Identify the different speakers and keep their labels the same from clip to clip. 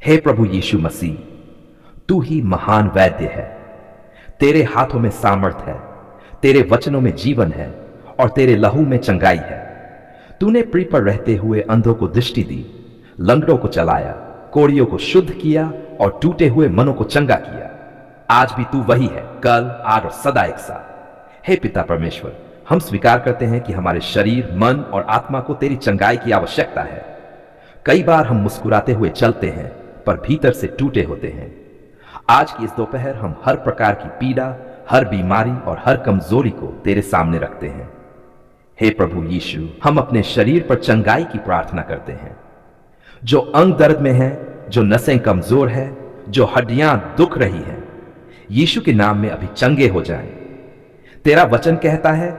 Speaker 1: हे प्रभु यीशु मसीह, तू ही महान वैद्य है। तेरे हाथों में सामर्थ है, तेरे वचनों में जीवन है और तेरे लहू में चंगाई है। तूने पृथ्वी पर रहते हुए अंधों को दृष्टि दी, लंगड़ों को चलाया, कोढ़ियों को शुद्ध किया और टूटे हुए मनों को चंगा किया। आज भी तू वही है, कल, आज और सदा एक साथ। हे पिता परमेश्वर, हम स्वीकार करते हैं कि हमारे शरीर, मन और आत्मा को तेरी चंगाई की आवश्यकता है। कई बार हम मुस्कुराते हुए चलते हैं पर भीतर से टूटे होते हैं। आज की इस दोपहर हम हर प्रकार की पीड़ा, हर बीमारी और हर कमजोरी को तेरे सामने रखते हैं। हे प्रभु यीशु, हम अपने शरीर पर चंगाई की प्रार्थना करते हैं। जो अंग दर्द में है, जो नसें कमजोर है, जो हड्डियां दुख रही हैं, यीशु के नाम में अभी चंगे हो जाएं। तेरा वचन कहता है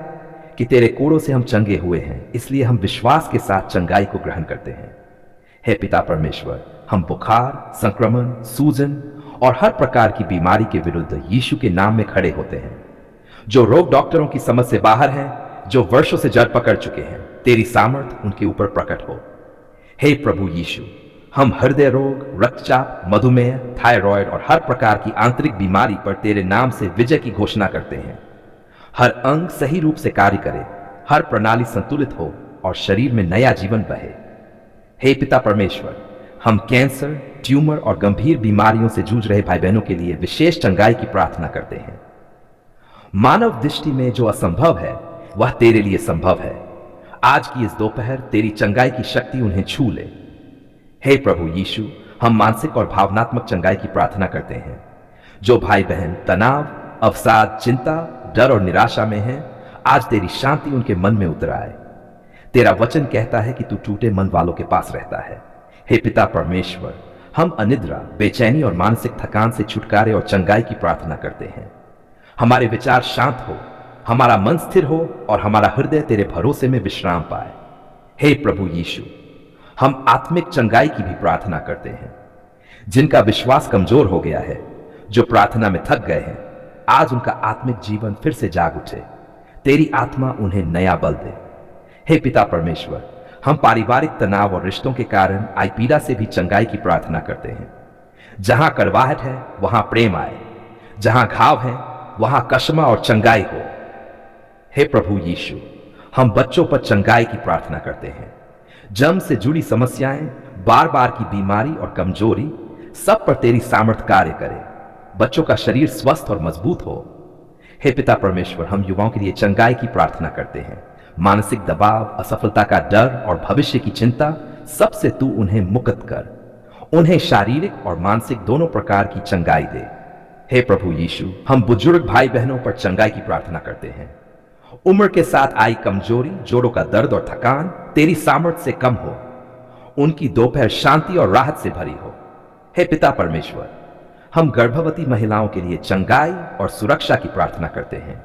Speaker 1: कि तेरे कोड़ों से हम चंगे हुए हैं, इसलिए हम विश्वास के साथ चंगाई को ग्रहण करते हैं। हे पिता परमेश्वर, हम बुखार, संक्रमण, सूजन और हर प्रकार की बीमारी के विरुद्ध यीशु के नाम में खड़े होते हैं। जो रोग डॉक्टरों की समझ से बाहर हैं, जो वर्षों से जड़ पकड़ चुके हैं, तेरी सामर्थ उनके ऊपर प्रकट हो। हे प्रभु यीशु, हम हृदय रोग, रक्तचाप, मधुमेह, थायराइड और हर प्रकार की आंतरिक बीमारी पर तेरे नाम से विजय की घोषणा करते हैं। हर अंग सही रूप से कार्य करे, हर प्रणाली संतुलित हो और शरीर में नया जीवन बहे। हे पिता परमेश्वर, हम कैंसर, ट्यूमर और गंभीर बीमारियों से जूझ रहे भाई बहनों के लिए विशेष चंगाई की प्रार्थना करते हैं। मानव दृष्टि में जो असंभव है वह तेरे लिए संभव है। आज की इस दोपहर तेरी चंगाई की शक्ति उन्हें छू ले। हे प्रभु यीशु, हम मानसिक और भावनात्मक चंगाई की प्रार्थना करते हैं। जो भाई बहन तनाव, अवसाद, चिंता, डर और निराशा में हैं, आज तेरी शांति उनके मन में उतर आए। तेरा वचन कहता है कि तू टूटे मन वालों के पास रहता है। हे पिता परमेश्वर, हम अनिद्रा, बेचैनी और मानसिक थकान से छुटकारे और चंगाई की प्रार्थना करते हैं। हमारे विचार शांत हो, हमारा मन स्थिर हो और हमारा हृदय तेरे भरोसे में विश्राम पाए। हे प्रभु यीशु, हम आत्मिक चंगाई की भी प्रार्थना करते हैं। जिनका विश्वास कमजोर हो गया है, जो प्रार्थना में थक गए हैं, आज उनका आत्मिक जीवन फिर से जाग उठे। तेरी आत्मा उन्हें नया बल दे। हे पिता परमेश्वर, हम पारिवारिक तनाव और रिश्तों के कारण आई पीड़ा से भी चंगाई की प्रार्थना करते हैं। जहां कड़वाहट है वहां प्रेम आए, जहां घाव है वहां कशमा और चंगाई हो। हे प्रभु यीशु, हम बच्चों पर चंगाई की प्रार्थना करते हैं। जन्म से जुड़ी समस्याएं, बार बार की बीमारी और कमजोरी, सब पर तेरी सामर्थ कार्य करे। बच्चों का शरीर स्वस्थ और मजबूत हो। हे पिता परमेश्वर, हम युवाओं के लिए चंगाई की प्रार्थना करते हैं। मानसिक दबाव, असफलता का डर और भविष्य की चिंता, सबसे तू उन्हें मुक्त कर। उन्हें शारीरिक और मानसिक दोनों प्रकार की चंगाई दे। हे प्रभु यीशु, हम बुजुर्ग भाई बहनों पर चंगाई की प्रार्थना करते हैं। उम्र के साथ आई कमजोरी, जोड़ों का दर्द और थकान तेरी सामर्थ्य से कम हो। उनकी दोपहर शांति और राहत से भरी हो। हे पिता परमेश्वर, हम गर्भवती महिलाओं के लिए चंगाई और सुरक्षा की प्रार्थना करते हैं।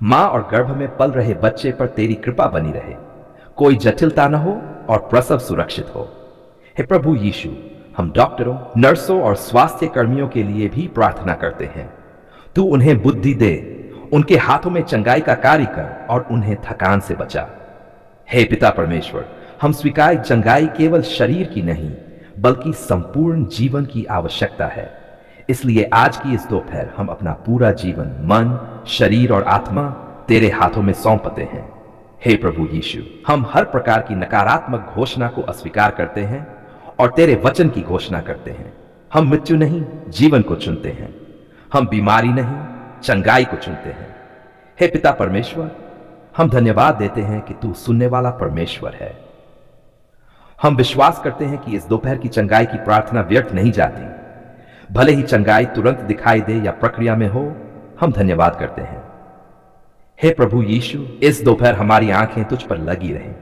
Speaker 1: मां और गर्भ में पल रहे बच्चे पर तेरी कृपा बनी रहे, कोई जटिलता न हो और प्रसव सुरक्षित हो। हे प्रभु यीशु, हम डॉक्टरों, नर्सों और स्वास्थ्य कर्मियों के लिए भी प्रार्थना करते हैं। तू उन्हें बुद्धि दे, उनके हाथों में चंगाई का कार्य कर और उन्हें थकान से बचा। हे पिता परमेश्वर, हम स्वीकार चंगाई केवल शरीर की नहीं बल्कि संपूर्ण जीवन की आवश्यकता है। इसलिए आज की इस दोपहर हम अपना पूरा जीवन, मन, शरीर और आत्मा तेरे हाथों में सौंपते हैं। हे प्रभु यीशु, हम हर प्रकार की नकारात्मक घोषणा को अस्वीकार करते हैं और तेरे वचन की घोषणा करते हैं। हम मृत्यु नहीं, जीवन को चुनते हैं। हम बीमारी नहीं, चंगाई को चुनते हैं। हे पिता परमेश्वर, हम धन्यवाद देते हैं कि तू सुनने वाला परमेश्वर है। हम विश्वास करते हैं कि इस दोपहर की चंगाई की प्रार्थना व्यर्थ नहीं जाती। भले ही चंगाई तुरंत दिखाई दे या प्रक्रिया में हो, हम धन्यवाद करते हैं। हे प्रभु यीशु, इस दोपहर हमारी आंखें तुझ पर लगी रहें।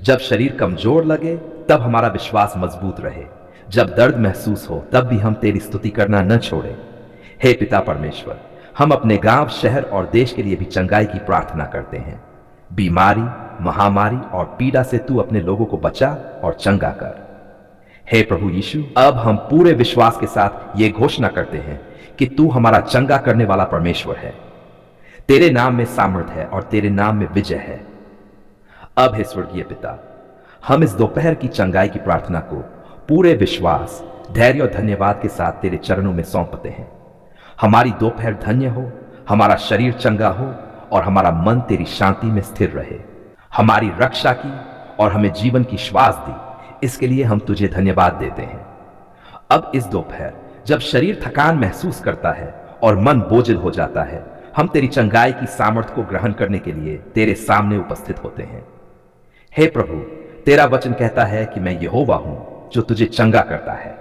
Speaker 1: जब शरीर कमजोर लगे तब हमारा विश्वास मजबूत रहे। जब दर्द महसूस हो तब भी हम तेरी स्तुति करना न छोड़ें। हे पिता परमेश्वर, हम अपने गांव, शहर और देश के लिए भी चंगाई की प्रार्थना करते हैं। बीमारी, महामारी और पीड़ा से तू अपने लोगों को बचा और चंगा कर। हे प्रभु यीशु, अब हम पूरे विश्वास के साथ ये घोषणा करते हैं कि तू हमारा चंगा करने वाला परमेश्वर है। तेरे नाम में सामर्थ है और तेरे नाम में विजय है। अब हे स्वर्गीय पिता, हम इस दोपहर की चंगाई की प्रार्थना को पूरे विश्वास, धैर्य और धन्यवाद के साथ तेरे चरणों में सौंपते हैं। हमारी दोपहर धन्य हो, हमारा शरीर चंगा हो और हमारा मन तेरी शांति में स्थिर रहे। हमारी रक्षा की और हमें जीवन की श्वास दी, इसके लिए हम तुझे धन्यवाद देते हैं। अब इस दोपहर जब शरीर थकान महसूस करता है और मन बोझिल हो जाता है, हम तेरी चंगाई की सामर्थ्य को ग्रहण करने के लिए तेरे सामने उपस्थित होते हैं। हे प्रभु, तेरा वचन कहता है कि मैं यहोवा हूं जो तुझे चंगा करता है।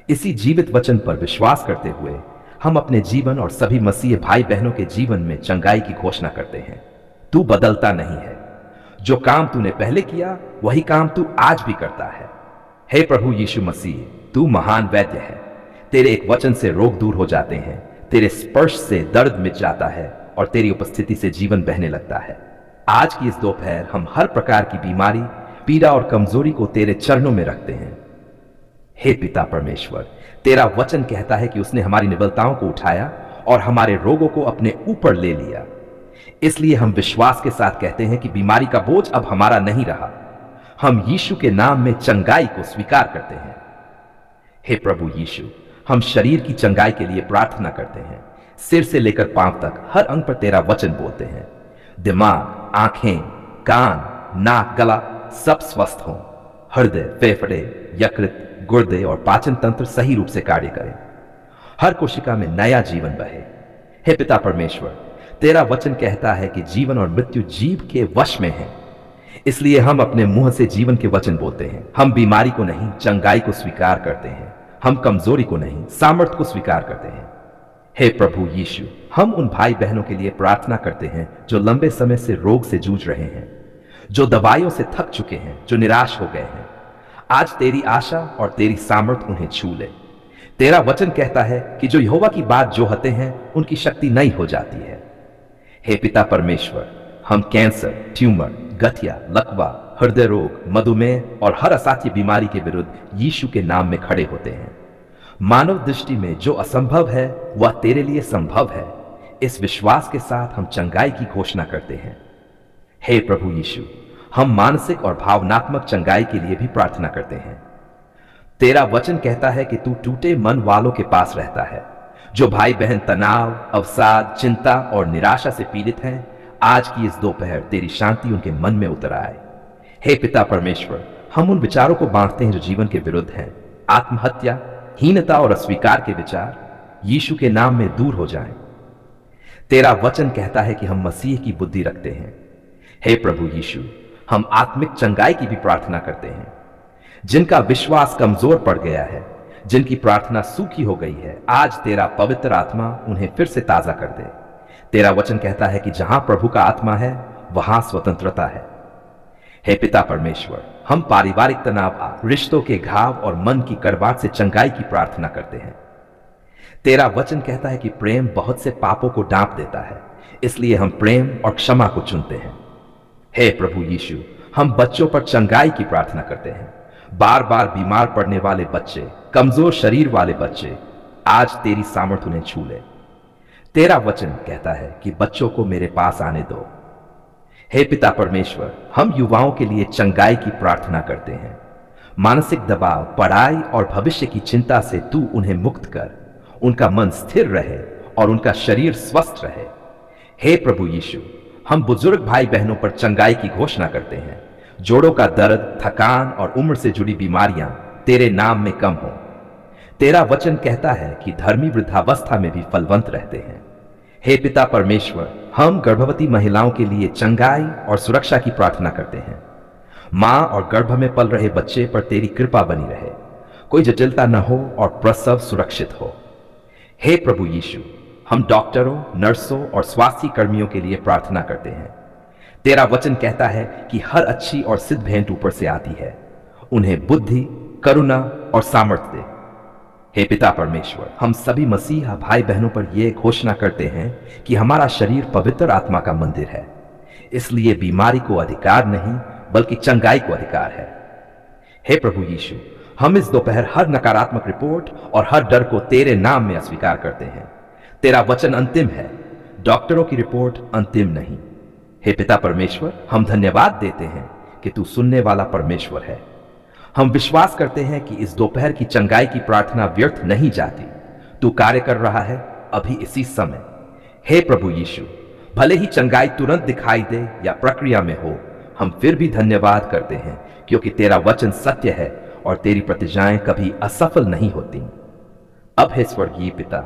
Speaker 1: इसी जीवित वचन पर विश्वास करते हुए हम अपने जीवन और सभी मसीह भाई बहनों के जीवन में चंगाई की घोषणा करते हैं। तू बदलता नहीं है। जो काम तूने पहले किया वही काम तू आज भी करता है। हे प्रभु यीशु मसीह, तू महान वैद्य है। तेरे एक वचन से रोग दूर हो जाते हैं, तेरे स्पर्श से दर्द मिट जाता है और तेरी उपस्थिति से जीवन बहने लगता है। आज की इस दोपहर हम हर प्रकार की बीमारी, पीड़ा और कमजोरी को तेरे चरणों में रखते हैं। हे पिता परमेश्वर, तेरा वचन कहता है कि उसने हमारी निर्बलताओं को उठाया और हमारे रोगों को अपने ऊपर ले लिया। इसलिए हम विश्वास के साथ कहते हैं कि बीमारी का बोझ अब हमारा नहीं रहा। हम यीशु के नाम में चंगाई को स्वीकार करते हैं। हे प्रभु यीशु, हम शरीर की चंगाई के लिए प्रार्थना करते हैं। सिर से लेकर पांव तक हर अंग पर तेरा वचन बोलते हैं। दिमाग, आंखें, कान, नाक, गला सब स्वस्थ हों। हृदय, फेफड़े, यकृत, गुर्दे और पाचन तंत्र सही रूप से कार्य करें। हर कोशिका में नया जीवन बहे। हे पिता परमेश्वर, तेरा वचन कहता है कि जीवन और मृत्यु जीव के वश में है। इसलिए हम अपने मुंह से जीवन के वचन बोलते हैं। हम बीमारी को नहीं, चंगाई को स्वीकार करते हैं। हम कमजोरी को नहीं, सामर्थ्य को स्वीकार करते हैं। हे प्रभु यीशु, हम उन भाई बहनों के लिए प्रार्थना करते हैं जो लंबे समय से रोग से जूझ रहे हैं, जो दवाइयों से थक चुके हैं, जो निराश हो गए हैं। आज तेरी आशा और तेरी सामर्थ्य उन्हें छू ले। तेरा वचन कहता है कि जो यहोवा की बात जोहते हैं उनकी शक्ति नई हो जाती है। हे पिता परमेश्वर, हम कैंसर, ट्यूमर, गठिया, लकवा, हृदय रोग, मधुमेह और हर असाध्य बीमारी के विरुद्ध यीशु के नाम में खड़े होते हैं। मानव दृष्टि में जो असंभव है वह तेरे लिए संभव है। इस विश्वास के साथ हम चंगाई की घोषणा करते हैं। हे प्रभु यीशु, हम मानसिक और भावनात्मक चंगाई के लिए भी प्रार्थना करते हैं। तेरा वचन कहता है कि तू टूटे मन वालों के पास रहता है। जो भाई बहन तनाव, अवसाद, चिंता और निराशा से पीड़ित हैं, आज की इस दोपहर तेरी शांति उनके मन में उतर आए। हे पिता परमेश्वर, हम उन विचारों को बांटते हैं जो जीवन के विरुद्ध हैं। आत्महत्या, हीनता और अस्वीकार के विचार यीशु के नाम में दूर हो जाएं। तेरा वचन कहता है कि हम मसीह की बुद्धि रखते हैं। हे प्रभु यीशु, हम आत्मिक चंगाई की भी प्रार्थना करते हैं। जिनका विश्वास कमजोर पड़ गया है, जिनकी प्रार्थना सूखी हो गई है, आज तेरा पवित्र आत्मा उन्हें फिर से ताजा कर दे। तेरा वचन कहता है कि जहां प्रभु का आत्मा है वहां स्वतंत्रता है। हे पिता परमेश्वर, हम पारिवारिक तनाव, रिश्तों के घाव और मन की करवाट से चंगाई की प्रार्थना करते हैं। तेरा वचन कहता है कि प्रेम बहुत से पापों को ढांप देता है, इसलिए हम प्रेम और क्षमा को चुनते हैं। हे प्रभु यीशु, हम बच्चों पर चंगाई की प्रार्थना करते हैं। बार बार बीमार पड़ने वाले बच्चे, कमजोर शरीर वाले बच्चे, आज तेरी सामर्थ्य उन्हें छू ले। तेरा वचन कहता है कि बच्चों को मेरे पास आने दो। हे पिता परमेश्वर, हम युवाओं के लिए चंगाई की प्रार्थना करते हैं। मानसिक दबाव, पढ़ाई और भविष्य की चिंता से तू उन्हें मुक्त कर। उनका मन स्थिर रहे और उनका शरीर स्वस्थ रहे। हे प्रभु यीशु, हम बुजुर्ग भाई बहनों पर चंगाई की घोषणा करते हैं। जोड़ों का दर्द, थकान और उम्र से जुड़ी बीमारियां तेरे नाम में कम हो। तेरा वचन कहता है कि धर्मी वृद्धावस्था में भी फलवंत रहते हैं। हे पिता परमेश्वर, हम गर्भवती महिलाओं के लिए चंगाई और सुरक्षा की प्रार्थना करते हैं। मां और गर्भ में पल रहे बच्चे पर तेरी कृपा बनी रहे, कोई जटिलता न हो और प्रसव सुरक्षित हो। हे प्रभु यीशु, हम डॉक्टरों, नर्सों और स्वास्थ्य कर्मियों के लिए प्रार्थना करते हैं। तेरा वचन कहता है कि हर अच्छी और सिद्ध भेंट ऊपर से आती है। उन्हें बुद्धि, करुणा और सामर्थ्य दे। हे पिता परमेश्वर, हम सभी मसीहा भाई बहनों पर यह घोषणा करते हैं कि हमारा शरीर पवित्र आत्मा का मंदिर है। इसलिए बीमारी को अधिकार नहीं बल्कि चंगाई को अधिकार है। हे प्रभु यीशु, हम इस दोपहर हर नकारात्मक रिपोर्ट और हर डर को तेरे नाम में अस्वीकार करते हैं। तेरा वचन अंतिम है, डॉक्टरों की रिपोर्ट अंतिम नहीं। हे पिता परमेश्वर, हम धन्यवाद देते हैं कि तू सुनने वाला परमेश्वर है। हम विश्वास करते हैं कि इस दोपहर की चंगाई की प्रार्थना व्यर्थ नहीं जाती। तू कार्य कर रहा है अभी इसी समय। हे प्रभु यीशु, भले ही चंगाई तुरंत दिखाई दे या प्रक्रिया में हो, हम फिर भी धन्यवाद करते हैं क्योंकि तेरा वचन सत्य है और तेरी प्रतिज्ञाएं कभी असफल नहीं होती। अब हे स्वर्गीय पिता,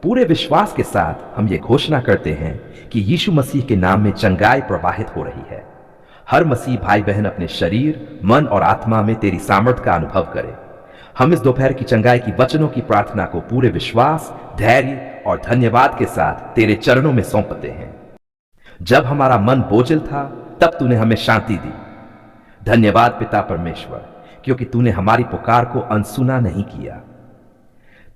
Speaker 1: पूरे विश्वास के साथ हम ये घोषणा करते हैं कि यीशु मसीह के नाम में चंगाई प्रवाहित हो रही है। हर मसीह भाई बहन अपने शरीर, मन और आत्मा में तेरी सामर्थ्य का अनुभव करे। हम इस दोपहर की चंगाई की वचनों की प्रार्थना को पूरे विश्वास, धैर्य और धन्यवाद के साथ तेरे चरणों में सौंपते हैं। जब हमारा मन बोझिल था तब तूने हमें शांति दी। धन्यवाद पिता परमेश्वर, क्योंकि तूने हमारी पुकार को अनसुना नहीं किया।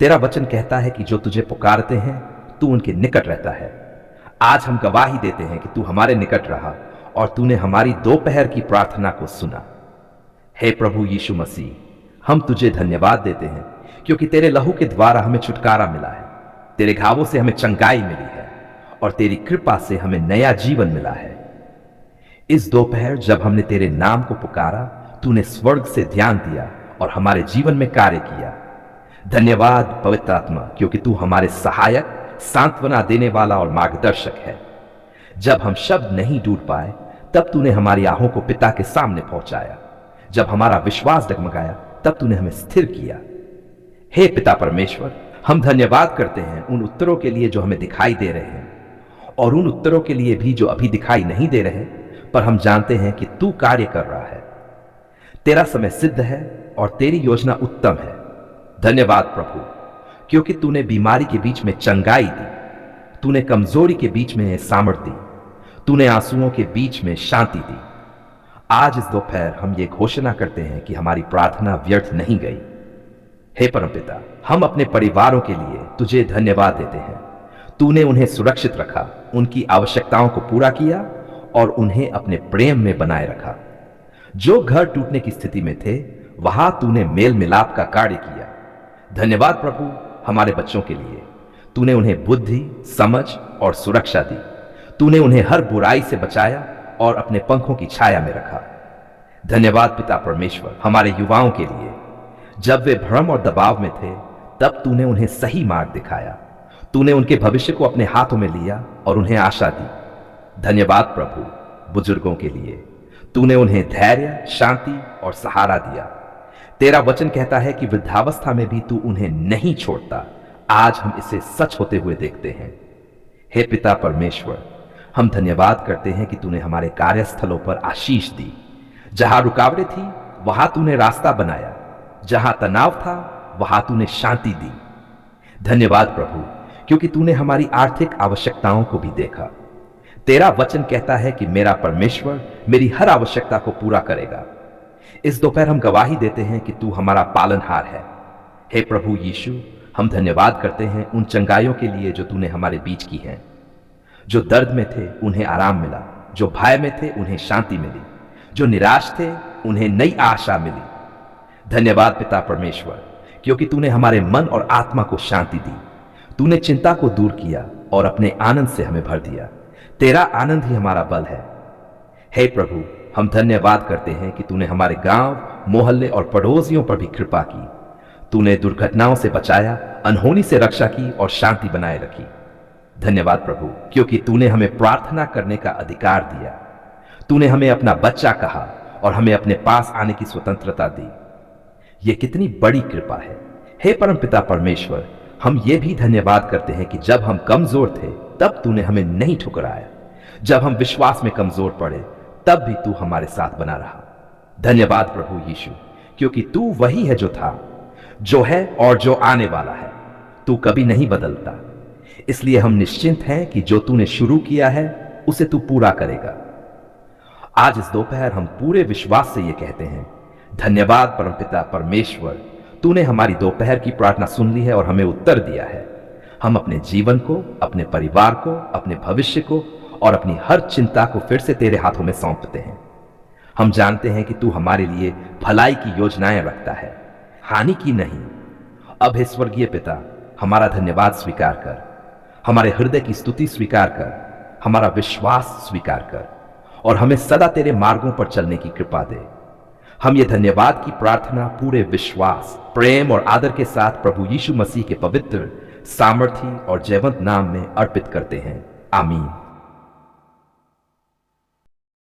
Speaker 1: तेरा वचन कहता है कि जो तुझे पुकारते हैं तू उनके निकट रहता है। आज हम गवाही देते हैं कि तू हमारे निकट रहा और तूने हमारी दोपहर की प्रार्थना को सुना। हे प्रभु यीशु मसीह, हम तुझे धन्यवाद देते हैं क्योंकि तेरे लहू के द्वारा हमें छुटकारा मिला है। तेरे घावों से हमें चंगाई मिली है और तेरी कृपा से हमें नया जीवन मिला है। इस दोपहर जब हमने तेरे नाम को पुकारा, तूने स्वर्ग से ध्यान दिया और हमारे जीवन में कार्य किया। धन्यवाद पवित्र आत्मा, क्योंकि तू हमारे सहायक, सांत्वना देने वाला और मार्गदर्शक है। जब हम शब्द नहीं ढूंढ पाए तब तूने हमारी आहों को पिता के सामने पहुंचाया। जब हमारा विश्वास डगमगाया तब तूने हमें स्थिर किया। हे पिता परमेश्वर, हम धन्यवाद करते हैं उन उत्तरों के लिए जो हमें दिखाई दे रहे हैं और उन उत्तरों के लिए भी जो अभी दिखाई नहीं दे रहे, पर हम जानते हैं कि तू कार्य कर रहा है। तेरा समय सिद्ध है और तेरी योजना उत्तम है। धन्यवाद प्रभु, क्योंकि तूने बीमारी के बीच में चंगाई दी, तूने कमजोरी के बीच में सामर्थ्य दी, तूने आंसुओं के बीच में शांति दी। आज इस दोपहर हम ये घोषणा करते हैं कि हमारी प्रार्थना व्यर्थ नहीं गई। हे परमपिता, हम अपने परिवारों के लिए तुझे धन्यवाद देते हैं। तूने उन्हें सुरक्षित रखा, उनकी आवश्यकताओं को पूरा किया और उन्हें अपने प्रेम में बनाए रखा। जो घर टूटने की स्थिति में थे वहां तूने मेल मिलाप का कार्य किया। धन्यवाद प्रभु हमारे बच्चों के लिए। तूने उन्हें बुद्धि, समझ और सुरक्षा दी। तूने उन्हें हर बुराई से बचाया और अपने पंखों की छाया में रखा। धन्यवाद पिता परमेश्वर हमारे युवाओं के लिए। जब वे भ्रम और दबाव में थे तब तूने उन्हें सही मार्ग दिखाया। तूने उनके भविष्य को अपने हाथों में लिया और उन्हें आशा दी। धन्यवाद प्रभु बुजुर्गों के लिए। तूने उन्हें धैर्य, शांति और सहारा दिया। तेरा वचन कहता है कि वृद्धावस्था में भी तू उन्हें नहीं छोड़ता। आज हम इसे सच होते हुए देखते हैं। हे पिता परमेश्वर, हम धन्यवाद करते हैं कि तूने हमारे कार्यस्थलों पर आशीष दी। जहां रुकावटें थी वहां तूने रास्ता बनाया। जहां तनाव था वहां तूने शांति दी। धन्यवाद प्रभु, क्योंकि तूने हमारी आर्थिक आवश्यकताओं को भी देखा। तेरा वचन कहता है कि मेरा परमेश्वर मेरी हर आवश्यकता को पूरा करेगा। इस दोपहर हम गवाही देते हैं कि तू हमारा पालनहार है। हे प्रभु यीशु, हम धन्यवाद करते हैं उन चंगाइयों के लिए जो तूने हमारे बीच की हैं। जो दर्द में थे उन्हें आराम मिला, जो भय में थे उन्हें शांति मिली, जो निराश थे उन्हें नई आशा मिली। धन्यवाद पिता परमेश्वर, क्योंकि तूने हमारे मन और आत्मा को शांति दी। तूने चिंता को दूर किया और अपने आनंद से हमें भर दिया। तेरा आनंद ही हमारा बल है। हे प्रभु, हम धन्यवाद करते हैं कि तूने हमारे गांव, मोहल्ले और पड़ोसियों पर भी कृपा की। तूने दुर्घटनाओं से बचाया, अनहोनी से रक्षा की और शांति बनाए रखी। धन्यवाद प्रभु, क्योंकि तूने हमें प्रार्थना करने का अधिकार दिया। तूने हमें अपना बच्चा कहा और हमें अपने पास आने की स्वतंत्रता दी। यह कितनी बड़ी कृपा है। हे परमपिता परमेश्वर, हम ये भी धन्यवाद करते हैं कि जब हम कमजोर थे तब तूने हमें नहीं ठुकराया। जब हम विश्वास में कमजोर पड़े तब भी तू हमारे साथ बना रहा। धन्यवाद प्रभु यीशु, क्योंकि तू वही है जो था, जो है और जो आने वाला है। तू कभी नहीं बदलता। इसलिए हम निश्चिंत हैं कि जो तूने शुरू किया है उसे तू पूरा करेगा। आज इस दोपहर हम पूरे विश्वास से ये कहते हैं, धन्यवाद परमपिता परमेश्वर, तूने हमारी दोपहर की प्रार्थना सुन ली है और हमें उत्तर दिया है। हम अपने जीवन को, अपने परिवार को, अपने भविष्य को और अपनी हर चिंता को फिर से तेरे हाथों में सौंपते हैं। हम जानते हैं कि तू हमारे लिए भलाई की योजनाएं रखता है, हानि की नहीं। अब हे स्वर्गीय पिता, हमारा धन्यवाद स्वीकार कर, हमारे हृदय की स्तुति स्वीकार कर, हमारा विश्वास स्वीकार कर और हमें सदा तेरे मार्गों पर चलने की कृपा दे। हम ये धन्यवाद की प्रार्थना पूरे विश्वास, प्रेम और आदर के साथ प्रभु यीशु मसीह के पवित्र, सामर्थी और जयवंत नाम में अर्पित करते हैं। आमीन।